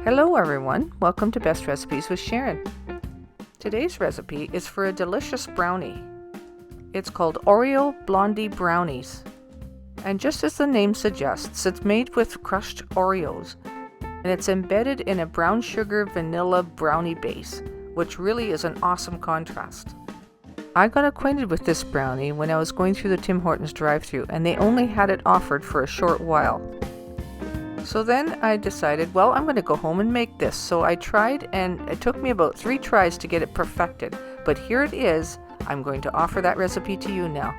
Hello everyone, welcome to Best Recipes with Sharon. Today's recipe is for a delicious brownie. It's called Oreo Blondie Brownies. And just as the name suggests, it's made with crushed Oreos. And it's embedded in a brown sugar vanilla brownie base, which really is an awesome contrast. I got acquainted with this brownie when I was going through the Tim Hortons drive-thru, and they only had it offered for a short while. So then I decided, well, I'm going to go home and make this. So I tried, and it took me about 3 tries to get it perfected. But here it is. I'm going to offer that recipe to you now.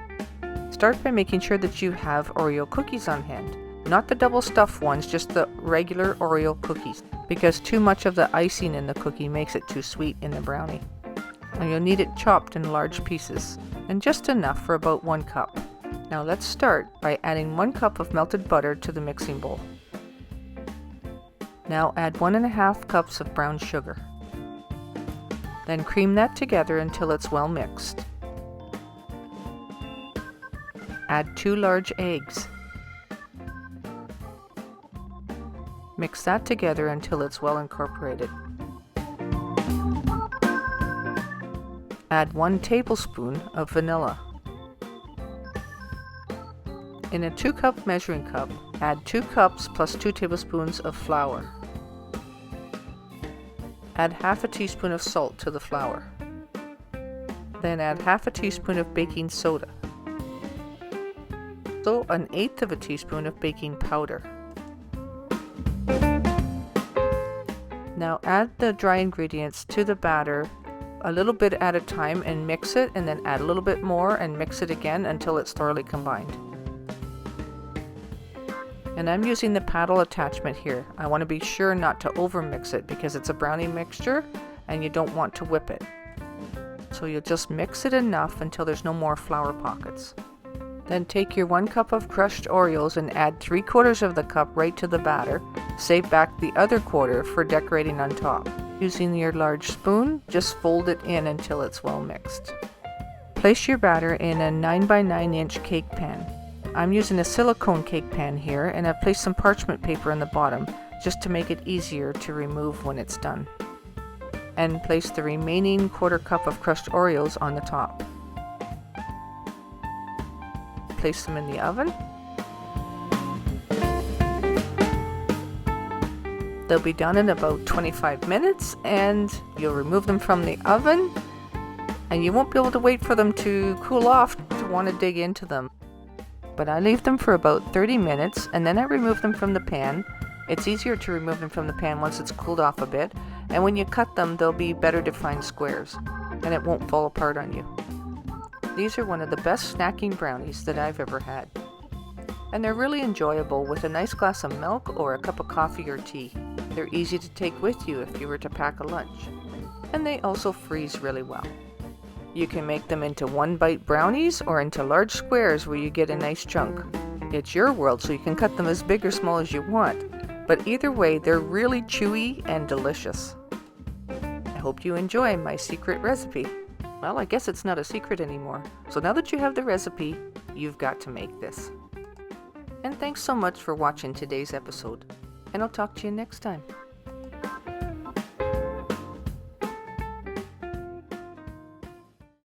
Start by making sure that you have Oreo cookies on hand. Not the double stuffed ones, just the regular Oreo cookies, because too much of the icing in the cookie makes it too sweet in the brownie. And you'll need it chopped in large pieces, and just enough for about 1 cup. Now let's start by adding 1 cup of melted butter to the mixing bowl. Now add 1.5 cups of brown sugar. Then cream that together until it's well mixed. Add 2 large eggs. Mix that together until it's well incorporated. Add 1 tablespoon of vanilla. In a 2-cup measuring cup, add 2 cups plus 2 tablespoons of flour. Add half a teaspoon of salt to the flour. Then add half a teaspoon of baking soda. So 1/8 of a teaspoon of baking powder. Now add the dry ingredients to the batter a little bit at a time and mix it, and then add a little bit more and mix it again until it's thoroughly combined. And I'm using the paddle attachment here. I want to be sure not to overmix it because it's a brownie mixture and you don't want to whip it. So you'll just mix it enough until there's no more flour pockets. Then take your 1 cup of crushed Oreos and add 3/4 of the cup right to the batter. Save back the other quarter for decorating on top. Using your large spoon, just fold it in until it's well mixed. Place your batter in a 9 by 9 inch cake pan. I'm using a silicone cake pan here, and I've placed some parchment paper on the bottom just to make it easier to remove when it's done. And place the remaining 1/4 cup of crushed Oreos on the top. Place them in the oven. They'll be done in about 25 minutes, and you'll remove them from the oven, and you won't be able to wait for them to cool off to want to dig into them. But I leave them for about 30 minutes, and then I remove them from the pan. It's easier to remove them from the pan once it's cooled off a bit, and when you cut them, they'll be better defined squares, and it won't fall apart on you. These are one of the best snacking brownies that I've ever had. And they're really enjoyable with a nice glass of milk or a cup of coffee or tea. They're easy to take with you if you were to pack a lunch. And they also freeze really well. You can make them into 1-bite brownies or into large squares where you get a nice chunk. It's your world, so you can cut them as big or small as you want. But either way, they're really chewy and delicious. I hope you enjoy my secret recipe. Well, I guess it's not a secret anymore. So now that you have the recipe, you've got to make this. And thanks so much for watching today's episode. And I'll talk to you next time.